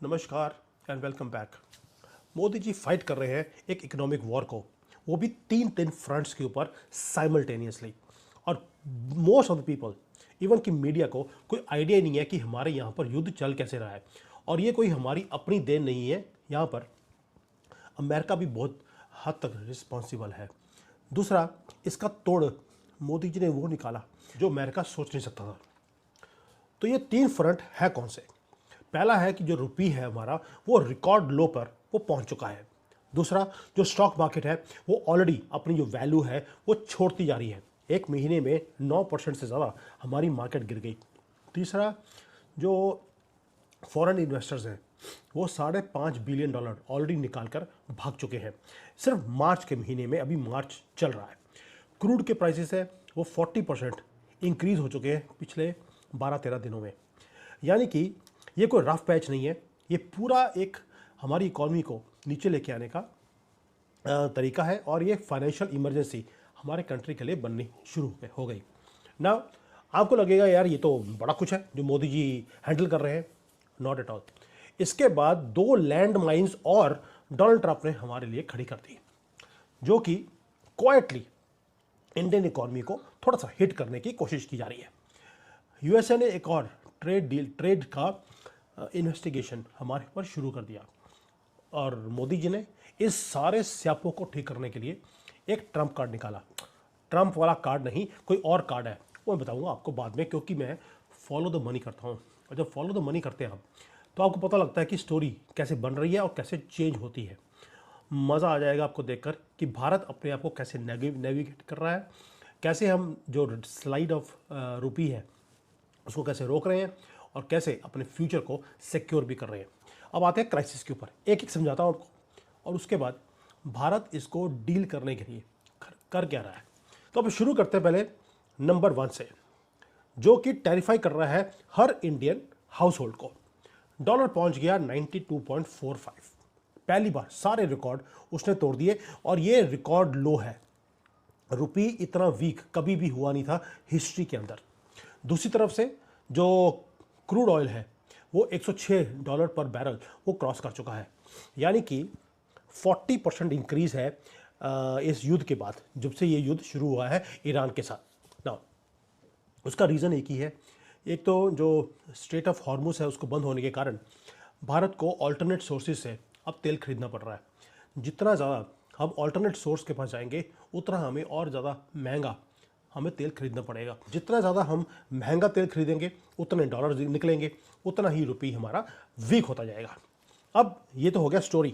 नमस्कार and welcome back. Modi ji fight कर रहे हैं एक इकोनॉमिक वॉर को, वो भी तीन फ्रंट्स के ऊपर साइमल्टेनियसली। और most of the people, even कि मीडिया को कोई आइडिया नहीं है कि हमारे यहाँ पर युद्ध चल कैसे रहा है। और ये कोई हमारी अपनी देन नहीं है, यहाँ पर अमेरिका भी बहुत हद तक रिस्पॉन्सिबल है। दूसरा, इसका तोड़ मोदी जी ने वो निकाला जो अमेरिका सोच नहीं सकता था। तो ये तीन फ्रंट है कौन से? पहला है कि जो रुपी है हमारा, वो रिकॉर्ड लो पर वो पहुंच चुका है। दूसरा, जो स्टॉक मार्केट है वो ऑलरेडी अपनी जो वैल्यू है वो छोड़ती जा रही है। एक महीने में 9% से ज़्यादा हमारी मार्केट गिर गई। तीसरा, जो फॉरेन इन्वेस्टर्स हैं वो $5.5 बिलियन ऑलरेडी निकाल कर भाग चुके हैं सिर्फ मार्च के महीने में। अभी मार्च चल रहा है। क्रूड के प्राइसेस है वो 40% इंक्रीज़ हो चुके हैं पिछले 12-13 दिनों में। यानी कि ये कोई रफ पैच नहीं है, ये पूरा एक हमारी इकॉनमी को नीचे लेके आने का तरीका है। और ये फाइनेंशियल इमरजेंसी हमारे कंट्री के लिए बननी शुरू हो गई ना। आपको लगेगा यार ये तो बड़ा कुछ है जो मोदी जी हैंडल कर रहे हैं। Not at all. इसके बाद 2 लैंड माइन्स और डोनाल्ड ट्रंप ने हमारे लिए खड़ी कर दी, जो कि क्वाइटली इंडियन इकॉनमी को थोड़ा सा हिट करने की कोशिश की जा रही है। यूएसए ने एक और ट्रेड का इन्वेस्टिगेशन हमारे ऊपर शुरू कर दिया। और मोदी जी ने इस सारे स्यापों को ठीक करने के लिए एक ट्रंप कार्ड निकाला। ट्रंप वाला कार्ड नहीं, कोई और कार्ड है, वो मैं बताऊंगा आपको बाद में, क्योंकि मैं फॉलो द मनी करता हूँ। और जब फॉलो द मनी करते हैं हम, तो आपको पता लगता है कि स्टोरी कैसे बन रही है और कैसे चेंज होती है। मज़ा आ जाएगा आपको देखकर कि भारत अपने आप को कैसे नेविगेट कर रहा है, कैसे हम जो स्लाइड ऑफ रुपी है उसको कैसे रोक रहे हैं और कैसे अपने फ्यूचर को सिक्योर भी कर रहे हैं। अब आते हैं क्राइसिस के ऊपर, एक एक समझाता हूँ आपको, और उसके बाद भारत इसको डील करने के लिए कर क्या रहा है। तो अब शुरू करते हैं पहले नंबर 1 से, जो कि टेरिफाई कर रहा है हर इंडियन हाउस होल्ड को। डॉलर पहुंच गया 92.45। पहली बार सारे रिकॉर्ड उसने तोड़ दिए और ये रिकॉर्ड लो है। रुपी इतना वीक कभी भी हुआ नहीं था हिस्ट्री के अंदर। दूसरी तरफ से जो क्रूड ऑयल है वो $106 पर बैरल वो क्रॉस कर चुका है। यानी कि 40% इंक्रीज़ है इस युद्ध के बाद, जब से ये युद्ध शुरू हुआ है ईरान के साथ ना। उसका रीज़न एक ही है। एक तो जो स्ट्रेट ऑफ हॉर्मुज है उसको बंद होने के कारण भारत को अल्टरनेट सोर्सेज से अब तेल खरीदना पड़ रहा है। जितना ज़्यादा हम अल्टरनेट सोर्स के पास जाएंगे उतना हमें और ज़्यादा महंगा हमें तेल खरीदना पड़ेगा। जितना ज़्यादा हम महंगा तेल खरीदेंगे उतने डॉलर निकलेंगे, उतना ही रुपी हमारा वीक होता जाएगा। अब ये तो हो गया स्टोरी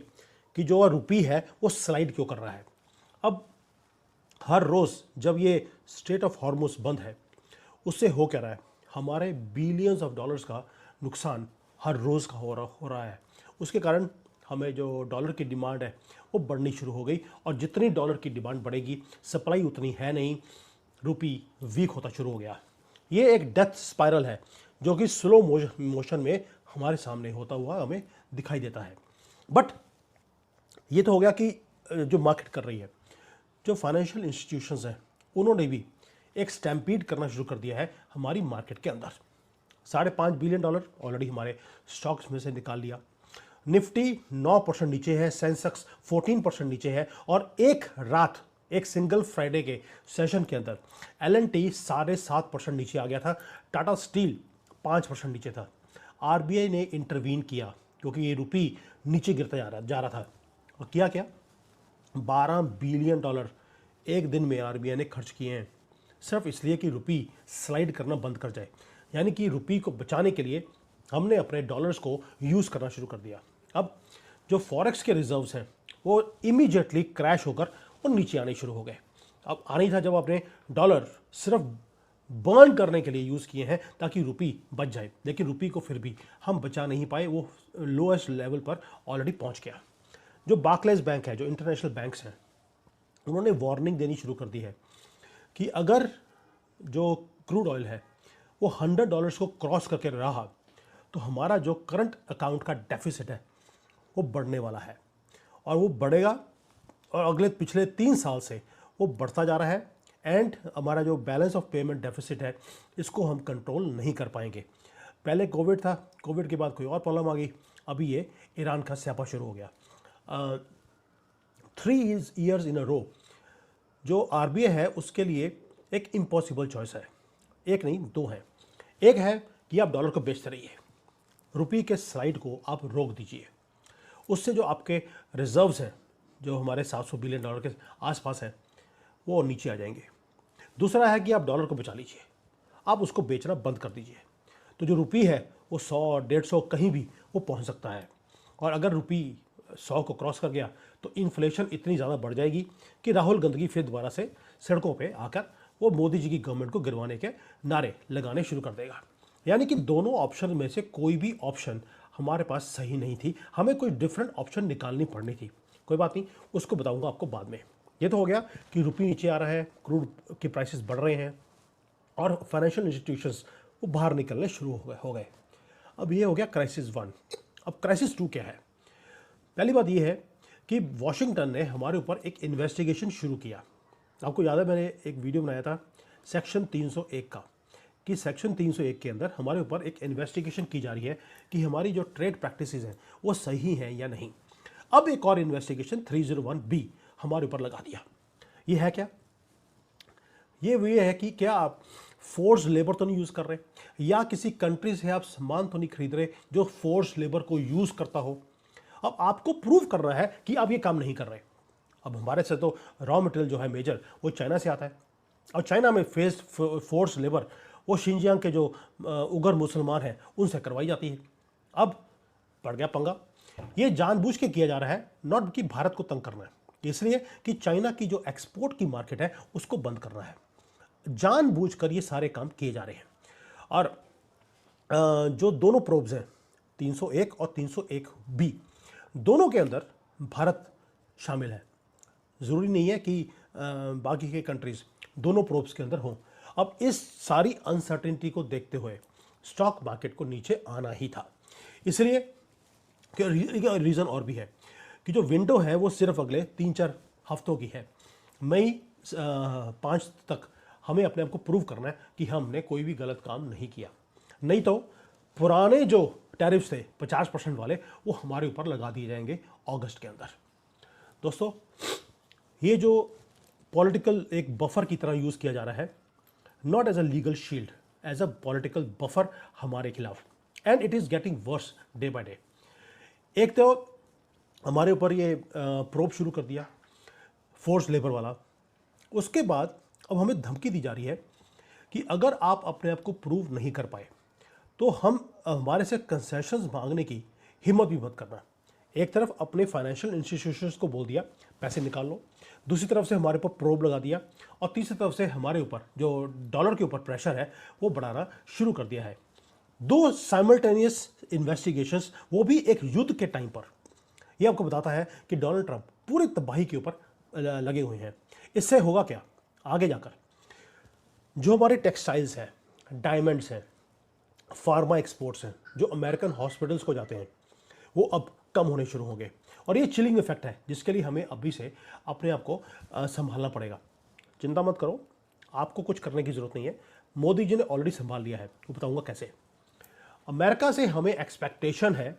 कि जो रुपी है वो स्लाइड क्यों कर रहा है। अब हर रोज़ जब ये स्ट्रेट ऑफ हॉर्मुज बंद है, उससे हो क्या रहा है, हमारे बिलियंस ऑफ डॉलर्स का नुकसान हर रोज़ का हो रहा है। उसके कारण हमें जो डॉलर की डिमांड है वो बढ़नी शुरू हो गई। और जितनी डॉलर की डिमांड बढ़ेगी, सप्लाई उतनी है नहीं, रुपी वीक होता शुरू हो गया। ये एक डेथ स्पाइरल है जो कि स्लो मोशन में हमारे सामने होता हुआ हमें दिखाई देता है। बट ये तो हो गया कि जो मार्केट कर रही है, जो फाइनेंशियल इंस्टीट्यूशंस हैं उन्होंने भी एक स्टैम्पीड करना शुरू कर दिया है हमारी मार्केट के अंदर। $5.5 बिलियन ऑलरेडी हमारे स्टॉक्स में से निकाल लिया। निफ्टी 9% नीचे है, सेंसेक्स 14% नीचे है। और एक सिंगल फ्राइडे के सेशन के अंदर L&T 7.5% नीचे आ गया था। टाटा स्टील 5% नीचे था। आरबीआई ने इंटरवीन किया क्योंकि ये रुपी नीचे गिरता जा रहा था। और किया क्या, $12 बिलियन एक दिन में आरबीआई ने खर्च किए हैं, सिर्फ इसलिए कि रुपी स्लाइड करना बंद कर जाए। यानी कि रुपी को बचाने के लिए हमने अपने डॉलर्स को यूज़ करना शुरू कर दिया। अब जो फॉरेक्स के रिजर्व्स हैं वो इमीडिएटली क्रैश होकर वो नीचे आने शुरू हो गए। अब आना ही था जब आपने डॉलर सिर्फ बर्न करने के लिए यूज़ किए हैं ताकि रुपी बच जाए, लेकिन रुपी को फिर भी हम बचा नहीं पाए, वो लोएस्ट लेवल पर ऑलरेडी पहुंच गया। जो बार्कलेज बैंक है, जो इंटरनेशनल बैंक्स हैं, उन्होंने वार्निंग देनी शुरू कर दी है कि अगर जो क्रूड ऑयल है वो $100 को क्रॉस करके रहा तो हमारा जो करंट अकाउंट का डेफिसिट है वो बढ़ने वाला है। और वो बढ़ेगा, और अगले पिछले 3 साल से वो बढ़ता जा रहा है। एंड हमारा जो बैलेंस ऑफ पेमेंट डेफिसिट है इसको हम कंट्रोल नहीं कर पाएंगे। पहले कोविड था, कोविड के बाद कोई और प्रॉब्लम आ गई, अभी ये ईरान का स्यापा शुरू हो गया। 3 years इन अ रो जो आरबीआई है उसके लिए एक इम्पॉसिबल चॉइस है। एक नहीं, दो हैं। एक है कि आप डॉलर को बेचते रहिए, रुपये के स्लाइड को आप रोक दीजिए, उससे जो आपके रिजर्व्स हैं जो हमारे 700 बिलियन डॉलर के आसपास है वो नीचे आ जाएंगे। दूसरा है कि आप डॉलर को बचा लीजिए, आप उसको बेचना बंद कर दीजिए। तो जो रुपये है वो 100-150 कहीं भी वो पहुंच सकता है, और अगर रुपये 100 को क्रॉस कर गया तो इन्फ्लेशन इतनी ज़्यादा बढ़ जाएगी कि राहुल गांधी फिर दोबारा से सड़कों पे आकर वो मोदी जी की गवर्नमेंट को गिरवाने के नारे लगाने शुरू कर देगा। यानी कि दोनों ऑप्शन में से कोई भी ऑप्शन हमारे पास सही नहीं थी, हमें कोई डिफरेंट ऑप्शन निकालनी पड़नी थी। कोई बात नहीं, उसको बताऊंगा आपको बाद में। ये तो हो गया कि रुपये नीचे आ रहा है, क्रूड के प्राइसेस बढ़ रहे हैं और फाइनेंशियल इंस्टीट्यूशंस वो बाहर निकलने शुरू हो गए। अब ये हो गया क्राइसिस 1। अब क्राइसिस 2 क्या है? पहली बात ये है कि वॉशिंगटन ने हमारे ऊपर एक इन्वेस्टिगेशन शुरू किया। आपको याद है मैंने एक वीडियो बनाया था सेक्शन 301 का, कि सेक्शन 301 के अंदर हमारे ऊपर एक इन्वेस्टिगेशन की जा रही है कि हमारी जो ट्रेड प्रैक्टिसेस हैं वो सही हैं या नहीं। अब एक और इन्वेस्टिगेशन 301B हमारे ऊपर लगा दिया। ये है क्या? ये है कि क्या आप फोर्स लेबर तो नहीं यूज़ कर रहे, या किसी कंट्री से आप सामान तो नहीं खरीद रहे जो फोर्स लेबर को यूज़ करता हो। अब आपको प्रूव करना है कि आप ये काम नहीं कर रहे। अब हमारे से तो रॉ मटेरियल जो है मेजर वो चाइना से आता है, और चाइना में फोर्स लेबर वो शिंजियांग के जो उगर मुसलमान हैं उनसे करवाई जाती है। अब पड़ गया पंगा। ये जानबूझ के किया जा रहा है, नॉट कि भारत को तंग करना है, इसलिए कि चाइना की जो एक्सपोर्ट की मार्केट है उसको बंद करना है। जानबूझकर ये सारे काम किए जा रहे हैं। और जो दोनों प्रोब्स हैं 301 और 301B, दोनों के अंदर भारत शामिल है। ज़रूरी नहीं है कि बाकी के कंट्रीज़ दोनों प्रोब्स के अंदर हों। अब इस सारी अनसर्टेनिटी को देखते हुए स्टॉक मार्केट को नीचे आना ही था। इसलिए रीज़न और भी है कि जो विंडो है वो सिर्फ अगले 3-4 हफ्तों की है। मई 5 तक हमें अपने आप को प्रूव करना है कि हमने कोई भी गलत काम नहीं किया, नहीं तो पुराने जो टैरिफ्स थे 50% वाले वो हमारे ऊपर लगा दिए जाएंगे अगस्त के अंदर। दोस्तों, ये जो पॉलिटिकल एक बफर की तरह यूज़ किया जा रहा है, not as a legal shield, as a political buffer हमारे खिलाफ, and it is getting worse day by day. एक तो हमारे ऊपर ये प्रोब शुरू कर दिया फोर्स लेबर वाला, उसके बाद अब हमें धमकी दी जा रही है कि अगर आप अपने आप को प्रूव नहीं कर पाए तो हम हमारे से कंसेशंस मांगने की हिम्मत भी मत करना। एक तरफ अपने फाइनेंशियल इंस्टीट्यूशंस को बोल दिया पैसे निकाल लो, दूसरी तरफ से हमारे ऊपर प्रोब लगा दिया, और तीसरी तरफ से हमारे ऊपर जो डॉलर के ऊपर प्रेशर है वो बढ़ाना शुरू कर दिया है। दो साइमल्टेनियस इन्वेस्टिगेशंस, वो भी एक युद्ध के टाइम पर। ये आपको बताता है कि डोनाल्ड ट्रंप पूरी तबाही के ऊपर लगे हुए हैं। इससे होगा क्या आगे जाकर? जो हमारे टेक्सटाइल्स हैं, डायमंड्स हैं, फार्मा एक्सपोर्ट्स हैं, जो अमेरिकन हॉस्पिटल्स को जाते हैं, वो अब कम होने शुरू होंगे। और ये चिलिंग इफेक्ट है जिसके लिए हमें अभी से अपने आप को संभालना पड़ेगा। चिंता मत करो, आपको कुछ करने की ज़रूरत नहीं है, मोदी जी ने ऑलरेडी संभाल लिया है। वो बताऊंगा कैसे। अमेरिका से हमें एक्सपेक्टेशन है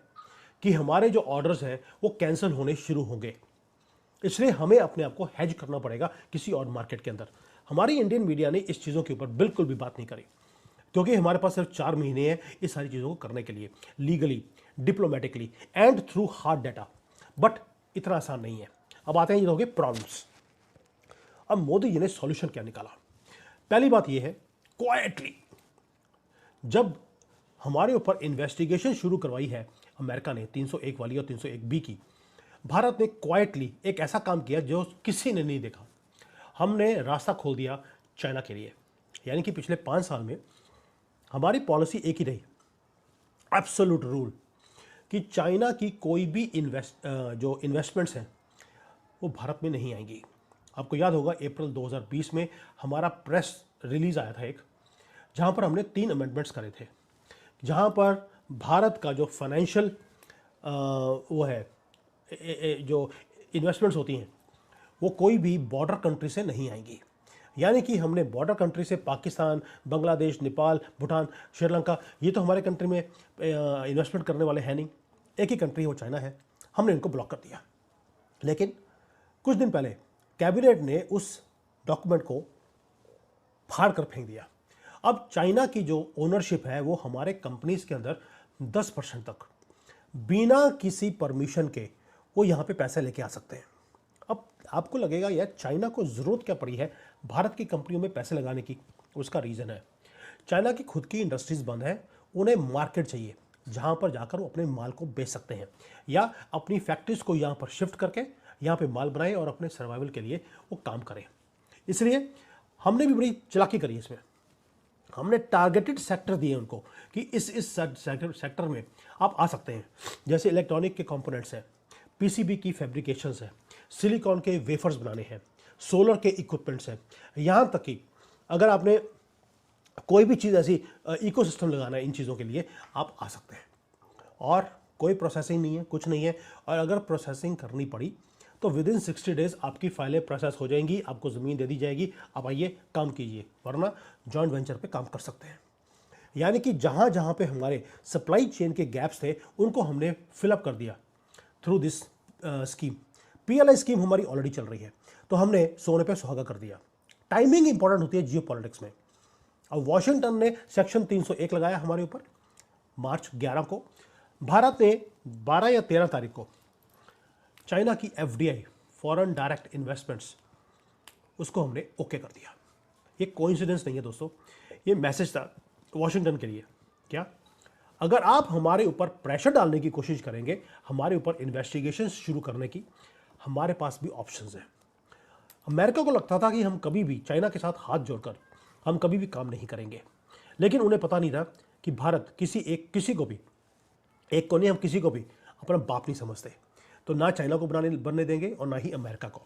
कि हमारे जो ऑर्डर्स हैं वो कैंसिल होने शुरू होंगे, इसलिए हमें अपने आप को हेज करना पड़ेगा किसी और मार्केट के अंदर। हमारी इंडियन मीडिया ने इस चीज़ों के ऊपर बिल्कुल भी बात नहीं करी, क्योंकि हमारे पास सिर्फ 4 महीने हैं इस सारी चीज़ों को करने के लिए, legally, diplomatically and through hard data. But इतना आसान नहीं है। अब आते हैं ये हो गए प्रॉब्लम्स। अब मोदी जी ने सॉल्यूशन क्या निकाला? पहली बात यह है, क्वाइटली जब हमारे ऊपर इन्वेस्टिगेशन शुरू करवाई है अमेरिका ने 301 वाली और 301B की, भारत ने क्वाइटली एक ऐसा काम किया जो किसी ने नहीं देखा। हमने रास्ता खोल दिया चाइना के लिए। यानी कि पिछले 5 साल में हमारी पॉलिसी एक ही रही, एब्सोल्यूट रूल, कि चाइना की कोई भी जो इन्वेस्टमेंट्स हैं वो भारत में नहीं आएंगी। आपको याद होगा अप्रैल 2020 में हमारा प्रेस रिलीज आया था एक, जहां पर हमने 3 अमेंडमेंट्स करे थे, जहां पर भारत का जो फाइनेंशियल वो है जो इन्वेस्टमेंट्स होती हैं वो कोई भी बॉर्डर कंट्री से नहीं आएंगी। यानी कि हमने बॉर्डर कंट्री से पाकिस्तान, बांग्लादेश, नेपाल, भूटान, श्रीलंका, ये तो हमारे कंट्री में इन्वेस्टमेंट करने वाले हैं नहीं। एक ही कंट्री वो चाइना है, हमने इनको ब्लॉक कर दिया। लेकिन कुछ दिन पहले कैबिनेट ने उस डॉक्यूमेंट को फाड़ कर फेंक दिया। अब चाइना की जो ओनरशिप है वो हमारे कंपनीज के अंदर 10% तक बिना किसी परमिशन के वो यहाँ पे पैसे लेके आ सकते हैं। अब आपको लगेगा यार चाइना को ज़रूरत क्या पड़ी है भारत की कंपनियों में पैसे लगाने की। उसका रीज़न है चाइना की खुद की इंडस्ट्रीज़ बंद है, उन्हें मार्केट चाहिए जहाँ पर जाकर वो अपने माल को बेच सकते हैं या अपनी फैक्ट्रीज को यहाँ पर शिफ्ट करके यहाँ पे माल बनाए और अपने सर्वाइवल के लिए वो काम करें। इसलिए हमने भी बड़ी चालाकी करी इसमें। हमने टारगेटेड सेक्टर दिए उनको कि इस सेक्टर में आप आ सकते हैं। जैसे इलेक्ट्रॉनिक के कंपोनेंट्स हैं, पीसीबी की फैब्रिकेशंस है, सिलिकॉन के वेफर्स बनाने हैं, सोलर के इक्विपमेंट्स हैं, यहाँ तक कि अगर आपने कोई भी चीज़ ऐसी इकोसिस्टम लगाना है इन चीज़ों के लिए आप आ सकते हैं। और कोई प्रोसेसिंग नहीं है, कुछ नहीं है। और अगर प्रोसेसिंग करनी पड़ी तो विद इन 60 डेज आपकी फाइलें प्रोसेस हो जाएंगी, आपको ज़मीन दे दी जाएगी, आप आइए काम कीजिए, वरना जॉइंट वेंचर पे काम कर सकते हैं। यानी कि जहाँ जहाँ पे हमारे सप्लाई चेन के गैप्स थे उनको हमने फिलअप कर दिया through this scheme. PLI scheme हमारी ऑलरेडी चल रही है, तो हमने सोने पे सुहागा कर दिया। टाइमिंग इंपॉर्टेंट होती है जियो पॉलिटिक्स में। अब वॉशिंगटन ने सेक्शन 301 लगाया हमारे ऊपर मार्च 11 को। भारत ने 12 या 13 तारीख को चाइना की एफडीआई, फॉरेन डायरेक्ट इन्वेस्टमेंट्स, उसको हमने ओके कर दिया। ये कोइंसिडेंस नहीं है दोस्तों, ये मैसेज था वॉशिंगटन के लिए। क्या अगर आप हमारे ऊपर प्रेशर डालने की कोशिश करेंगे, हमारे ऊपर इन्वेस्टिगेशन शुरू करने की, हमारे पास भी ऑप्शंस हैं। अमेरिका को लगता था कि हम कभी भी चाइना के साथ हाथ जोड़कर हम कभी भी काम नहीं करेंगे, लेकिन उन्हें पता नहीं था कि भारत किसी को भी, एक को नहीं, हम किसी को भी अपना बाप नहीं समझते। तो ना चाइना को बनने देंगे और ना ही अमेरिका को।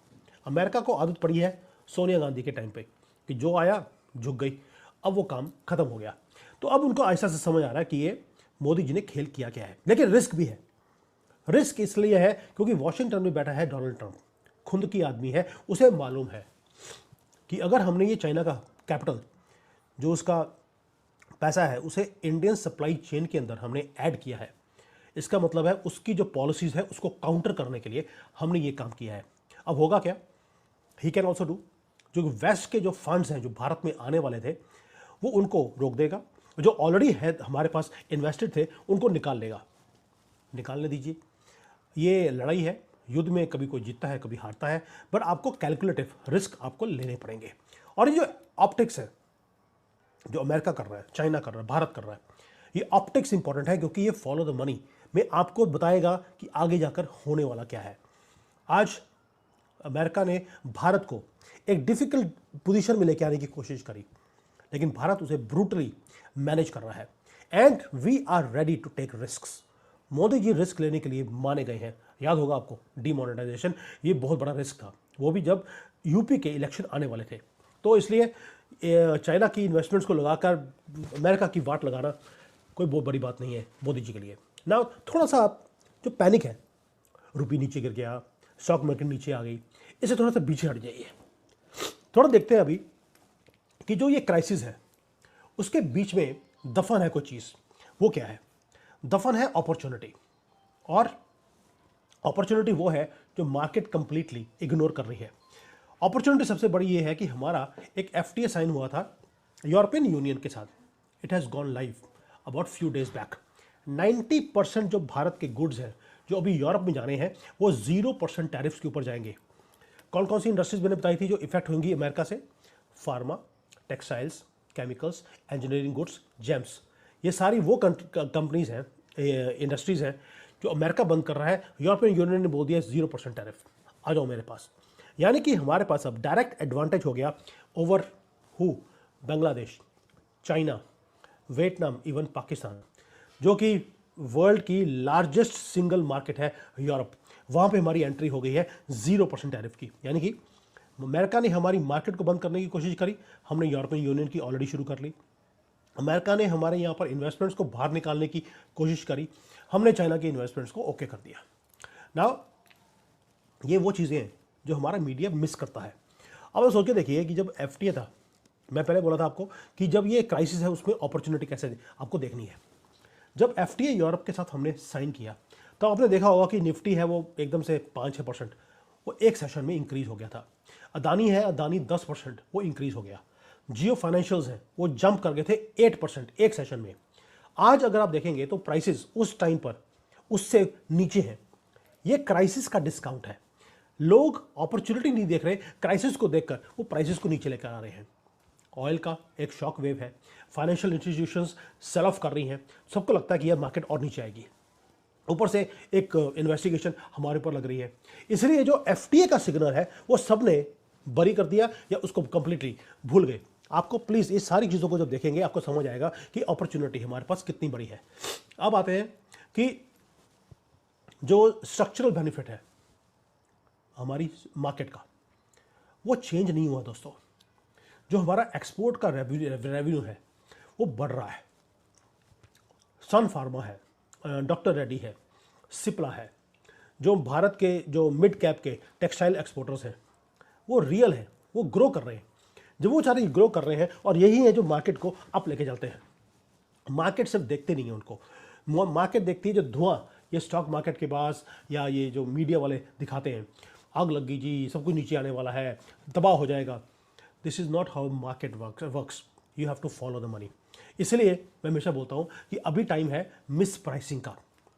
अमेरिका को आदत पड़ी है सोनिया गांधी के टाइम पे कि जो आया झुक गई, अब वो काम खत्म हो गया। तो अब उनको ऐसा से समझ आ रहा है कि ये मोदी जी ने खेल किया क्या है। लेकिन रिस्क भी है। रिस्क इसलिए है क्योंकि वॉशिंगटन में बैठा है डोनाल्ड ट्रंप, खुद की आदमी है, उसे मालूम है कि अगर हमने ये चाइना का कैपिटल, जो उसका पैसा है, उसे इंडियन सप्लाई चेन के अंदर हमने ऐड किया है, इसका मतलब है उसकी जो पॉलिसीज़ है उसको काउंटर करने के लिए हमने ये काम किया है। अब होगा क्या, ही कैन ऑल्सो डू, जो वेस्ट के जो फंड्स हैं जो भारत में आने वाले थे वो उनको रोक देगा, जो ऑलरेडी है हमारे पास इन्वेस्टेड थे उनको निकाल लेगा। निकालने दीजिए, ये लड़ाई है, युद्ध में कभी कोई जीतता है कभी हारता है, बट आपको कैलकुलेटिव रिस्क आपको लेने पड़ेंगे। और ये जो ऑप्टिक्स है जो अमेरिका कर रहा है, चाइना कर रहा है, भारत कर रहा है, ये ऑप्टिक्स इंपॉर्टेंट है क्योंकि ये फॉलो द मनी में आपको बताएगा कि आगे जाकर होने वाला क्या है। आज अमेरिका ने भारत को एक डिफिकल्ट पोजीशन में लेके आने की कोशिश करी, लेकिन भारत उसे ब्रूटली मैनेज कर रहा है। And we are ready to take risks. Modi ji risk लेने के लिए माने गए हैं। याद होगा आपको डीमोनेटाइजेशन, ये बहुत बड़ा रिस्क था, वो भी जब यूपी के इलेक्शन आने वाले थे। तो इसलिए चाइना की इन्वेस्टमेंट्स को लगाकर अमेरिका की वाट लगाना कोई बहुत बड़ी बात नहीं है मोदी जी के लिए। ना थोड़ा सा आप जो पैनिक है, रुपये नीचे गिर गया, स्टॉक मार्केट नीचे आ गई, इसे थोड़ा सा पीछे हट जाइए। थोड़ा देखते हैं अभी कि जो ये क्राइसिस है उसके बीच में दफन है कोई चीज़। वो क्या है? दफन है अपॉर्चुनिटी। और अपॉर्चुनिटी वो है जो मार्केट कंप्लीटली इग्नोर कर रही है। अपॉर्चुनिटी सबसे बड़ी ये है कि हमारा एक एफटीए साइन हुआ था यूरोपियन यूनियन के साथ। It has gone live about few days back. 90% जो भारत के गुड्स हैं जो अभी यूरोप में जाने हैं वो 0% टैरिफ्स के ऊपर जाएंगे। कौन कौन सी इंडस्ट्रीज मैंने बताई थी जो इफेक्ट होंगी अमेरिका से? Pharma, textiles, chemicals, engineering goods, James. ये सारी वो कंपनीज हैं, इंडस्ट्रीज हैं जो अमेरिका बंद कर रहा है। यूरोपियन यूनियन ने बोल दिया 0% टैरिफ, आ जाओ मेरे पास। यानी कि हमारे पास अब डायरेक्ट एडवांटेज हो गया over who? Bangladesh, China, Vietnam, even Pakistan, जो कि वर्ल्ड की लार्जेस्ट सिंगल मार्केट है यूरोप। वहाँ पे हमारी एंट्री हो गई है 0% टैरिफ की। यानी कि अमेरिका ने हमारी मार्केट को बंद करने की कोशिश करी, हमने यूरोपियन यूनियन की ऑलरेडी शुरू कर ली। अमेरिका ने हमारे यहाँ पर इन्वेस्टमेंट्स को बाहर निकालने की कोशिश करी, हमने चाइना के इन्वेस्टमेंट्स को ओके कर दिया। नाउ ये वो चीज़ें हैं जो हमारा मीडिया मिस करता है। अब आप सोच के देखिए कि जब एफटीए था, मैं पहले बोला था आपको कि जब ये क्राइसिस है उसमें अपॉर्चुनिटी कैसे आपको देखनी है। जब एफटीए यूरोप के साथ हमने साइन किया तो आपने देखा होगा कि निफ्टी है वो एकदम से 5-6% वो एक सेशन में इंक्रीज हो गया था। अदानी है, अदानी 10% वो इंक्रीज हो गया। जियो फाइनेंशियल्स है वो जंप कर गए थे 8% एक सेशन में। आज अगर आप देखेंगे तो प्राइसेस उस टाइम पर उससे नीचे हैं। ये क्राइसिस का डिस्काउंट है। लोग अपॉर्चुनिटी नहीं देख रहे, क्राइसिस को देखकर वो प्राइसेस को नीचे लेकर आ रहे हैं। ऑयल का एक शॉक वेव है, फाइनेंशियल इंस्टीट्यूशंस सेल ऑफ कर रही हैं, सबको लगता है कि यह मार्केट और नीचे आएगी। ऊपर से एक इन्वेस्टिगेशन हमारे ऊपर लग रही है, इसलिए जो एफटीए का सिग्नल है वो सबने बरी कर दिया या उसको कंप्लीटली भूल गए। आपको प्लीज़ इस सारी चीज़ों को जब देखेंगे आपको समझ आएगा कि अपॉर्चुनिटी हमारे पास कितनी बड़ी है। अब आते हैं कि जो स्ट्रक्चरल बेनिफिट है हमारी मार्केट का, वो चेंज नहीं हुआ दोस्तों। जो हमारा एक्सपोर्ट का रेवेन्यू है वो बढ़ रहा है। सन फार्मा है, डॉक्टर रेड्डी है, सिप्ला है, जो भारत के जो मिड कैप के टेक्सटाइल एक्सपोर्टर्स हैं वो रियल है, वो ग्रो कर रहे हैं। जब वो सारे ग्रो कर रहे हैं और यही है जो मार्केट को अप लेके चलते हैं। मार्केट सिर्फ देखते नहीं है उनको, मार्केट देखती है जो धुआं ये स्टॉक मार्केट के पास या ये जो मीडिया वाले दिखाते हैं, आग लग गई जी, सब कुछ नीचे आने वाला है, तबाह हो जाएगा। This is not how market works, you have to follow the money. इसलिए मैं हमेशा बोलता हूँ कि अभी टाइम है मिस प्राइसिंग का,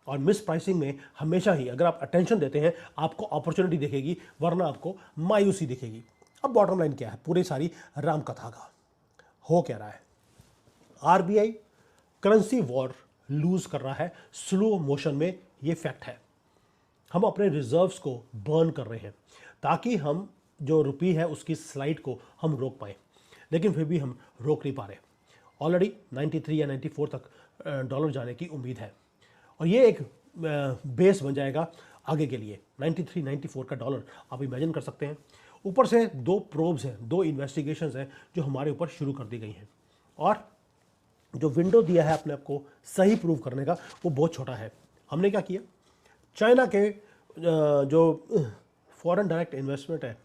और मिस प्राइसिंग में हमेशा ही अगर आप अटेंशन देते हैं आपको अपॉर्चुनिटी दिखेगी, वरना आपको मायूसी दिखेगी। अब बॉटम लाइन क्या है पूरी सारी राम कथा का, हो क्या रहा है? आरबीआई करेंसी वॉर लूज कर रहा है स्लो मोशन में, ये फैक्ट है। हम अपने रिजर्व्स को बर्न कर रहे हैं ताकि हम जो रुपी है उसकी स्लाइड को हम रोक पाए, लेकिन फिर भी हम रोक नहीं पा रहे। ऑलरेडी 93 या 94 तक डॉलर जाने की उम्मीद है, और ये एक बेस बन जाएगा आगे के लिए। 93-94 का डॉलर आप इमेजिन कर सकते हैं। ऊपर से 2 प्रोब्स हैं, 2 इन्वेस्टिगेशंस हैं जो हमारे ऊपर शुरू कर दी गई हैं, और जो विंडो दिया है अपने आप को सही प्रूव करने का वो बहुत छोटा है। हमने क्या किया, चाइना के जो फॉरेन डायरेक्ट इन्वेस्टमेंट है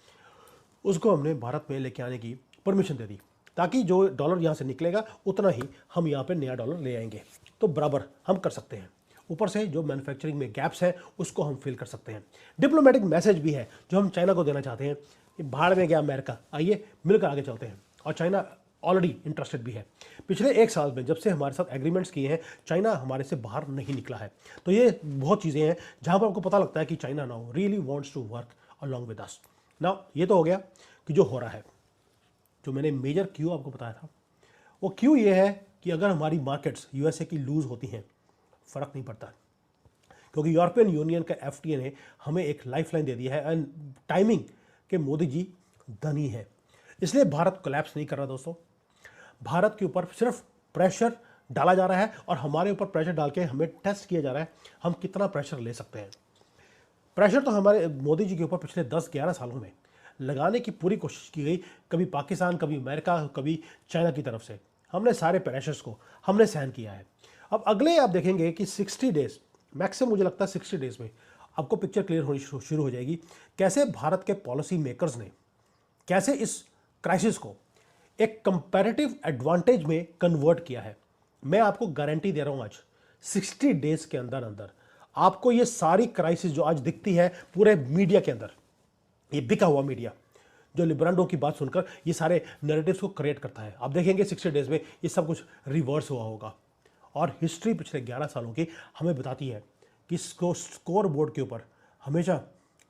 उसको हमने भारत में लेके आने की परमिशन दे दी, ताकि जो डॉलर यहाँ से निकलेगा उतना ही हम यहाँ पे नया डॉलर ले आएंगे, तो बराबर हम कर सकते हैं। ऊपर से जो मैन्युफैक्चरिंग में गैप्स हैं उसको हम फिल कर सकते हैं। डिप्लोमेटिक मैसेज भी है जो हम चाइना को देना चाहते हैं कि भाड़ में गया अमेरिका, आइए मिलकर आगे चलते हैं। और चाइना ऑलरेडी इंटरेस्टेड भी है। पिछले 1 साल में जब से हमारे साथ एग्रीमेंट्स किए हैं, चाइना हमारे से बाहर नहीं निकला है। तो ये बहुत चीज़ें हैं जहाँ पर आपको पता लगता है कि China now really wants to work along with us. Now ये तो हो गया कि जो हो रहा है। जो मैंने मेजर क्यू आपको बताया था, वो क्यू ये है कि अगर हमारी मार्केट्स यूएसए की लूज होती हैं फ़र्क नहीं पड़ता, क्योंकि यूरोपियन यूनियन का एफटीए ने हमें एक लाइफलाइन दे दी है, एंड टाइमिंग के मोदी जी धनी है। इसलिए भारत कोलैप्स नहीं कर रहा दोस्तों। भारत के ऊपर सिर्फ प्रेशर डाला जा रहा है, और हमारे ऊपर प्रेशर डाल के हमें टेस्ट किया जा रहा है हम कितना प्रेशर ले सकते हैं। प्रेशर तो हमारे मोदी जी के ऊपर पिछले 10-11 सालों में लगाने की पूरी कोशिश की गई, कभी पाकिस्तान, कभी अमेरिका, कभी चाइना की तरफ से। हमने सारे प्रेशर्स को हमने सहन किया है। अब अगले आप देखेंगे कि 60 डेज मैक्सिमम, मुझे लगता है 60 डेज में आपको पिक्चर क्लियर होनी शुरू हो जाएगी, कैसे भारत के पॉलिसी मेकर्स ने कैसे इस क्राइसिस को एक कंपैरेटिव एडवांटेज में कन्वर्ट किया है। मैं आपको गारंटी दे रहा हूं आज 60 डेज के अंदर अंदर आपको ये सारी क्राइसिस जो आज दिखती है पूरे मीडिया के अंदर, ये बिका हुआ मीडिया जो लिब्रांडो की बात सुनकर ये सारे नैरेटिव्स को क्रिएट करता है, आप देखेंगे 60 डेज में ये सब कुछ रिवर्स हुआ होगा। और हिस्ट्री पिछले 11 सालों की हमें बताती है कि स्कोर बोर्ड के ऊपर हमेशा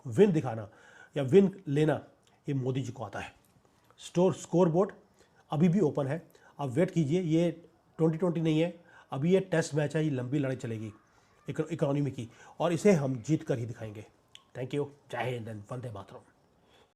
विन दिखाना या विन लेना ये मोदी जी को आता है। स्कोर बोर्ड अभी भी ओपन है, आप वेट कीजिए। ये 2020 नहीं है, अभी ये टेस्ट मैच है, ये लंबी लड़ाई चलेगी इकोनॉमी की, और इसे हम जीत कर ही दिखाएंगे। थैंक यू, जय हिंद, वंदे मातरम।